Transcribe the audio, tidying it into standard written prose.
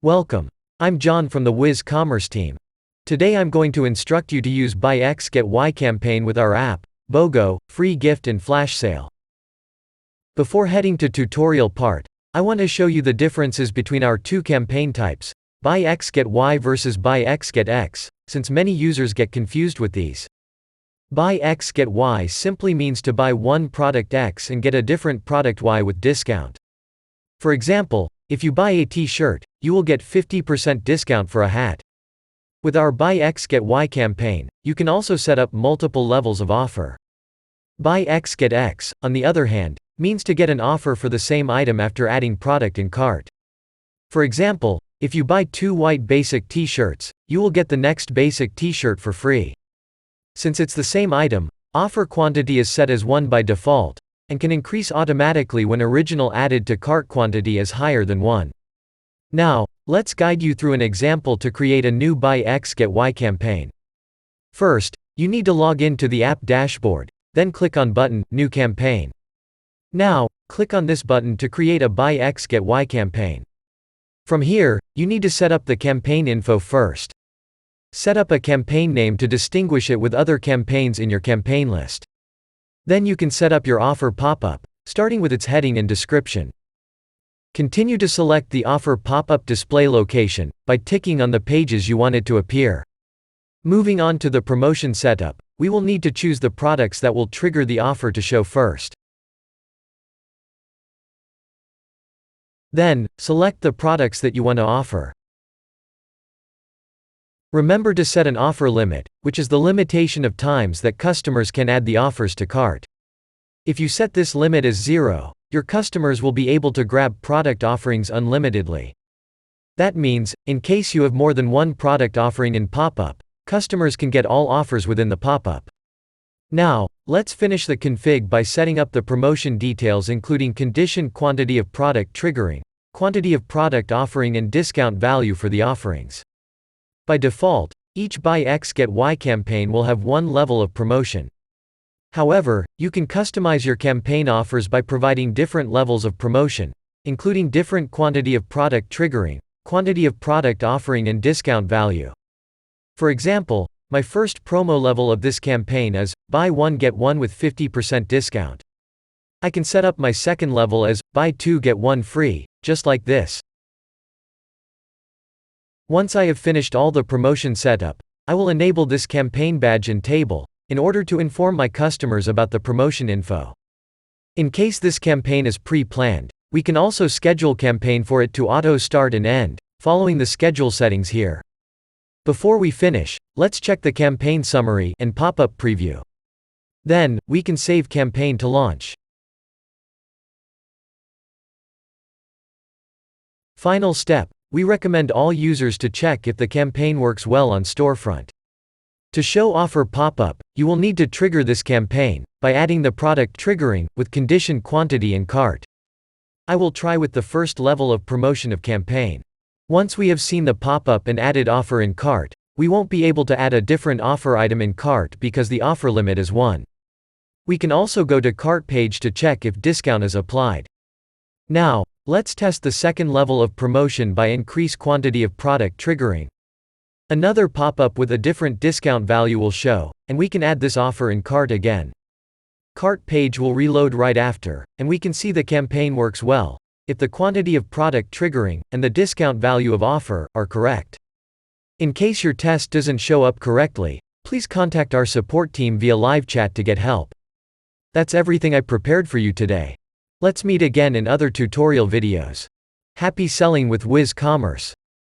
Welcome. I'm John from the WizzCommerce team. Today I'm going to instruct you to use Buy X Get Y campaign with our app, BOGO, free gift and flash sale. Before heading to tutorial part, I want to show you the differences between our two campaign types, Buy X Get Y versus Buy X Get X, since many users get confused with these. Buy X Get Y simply means to buy one product X and get a different product Y with discount. For example, if you buy a t-shirt, you will get 50% discount for a hat. With our Buy X Get Y campaign, you can also set up multiple levels of offer. Buy X Get X, on the other hand, means to get an offer for the same item after adding product in cart. For example, if you buy 2 white basic t-shirts, you will get the next basic t-shirt for free. Since it's the same item, offer quantity is set as 1 by default, and can increase automatically when original added to cart quantity is higher than 1. Now, let's guide you through an example to create a new Buy X Get Y campaign. First, you need to log in to the app dashboard, then click on button, New Campaign. Now, click on this button to create a Buy X Get Y campaign. From here, you need to set up the campaign info first. Set up a campaign name to distinguish it with other campaigns in your campaign list. Then you can set up your offer pop-up, starting with its heading and description. Continue to select the offer pop-up display location, by ticking on the pages you want it to appear. Moving on to the promotion setup, we will need to choose the products that will trigger the offer to show first. Then, select the products that you want to offer. Remember to set an offer limit, which is the limitation of times that customers can add the offers to cart. If you set this limit as 0, your customers will be able to grab product offerings unlimitedly. That means, in case you have more than one product offering in pop-up, customers can get all offers within the pop-up. Now, let's finish the config by setting up the promotion details including condition, quantity of product triggering, quantity of product offering and discount value for the offerings. By default, each Buy X Get Y campaign will have one level of promotion. However, you can customize your campaign offers by providing different levels of promotion, including different quantity of product triggering, quantity of product offering and discount value. For example, my first promo level of this campaign is, Buy 1 Get 1 with 50% discount. I can set up my second level as, Buy 2 Get 1 free, just like this. Once I have finished all the promotion setup, I will enable this campaign badge and table, in order to inform my customers about the promotion info. In case this campaign is pre-planned, we can also schedule campaign for it to auto-start and end, following the schedule settings here. Before we finish, let's check the campaign summary and pop-up preview. Then, we can save campaign to launch. Final step, we recommend all users to check if the campaign works well on storefront. To show offer pop-up, you will need to trigger this campaign, by adding the product triggering, with condition quantity and cart. I will try with the first level of promotion of campaign. Once we have seen the pop-up and added offer in cart, we won't be able to add a different offer item in cart because the offer limit is 1. We can also go to cart page to check if discount is applied. Now, let's test the second level of promotion by increase quantity of product triggering. Another pop-up with a different discount value will show, and we can add this offer in cart again. Cart page will reload right after, and we can see the campaign works well, if the quantity of product triggering, and the discount value of offer, are correct. In case your test doesn't show up correctly, please contact our support team via live chat to get help. That's everything I prepared for you today. Let's meet again in other tutorial videos. Happy selling with WizzCommerce!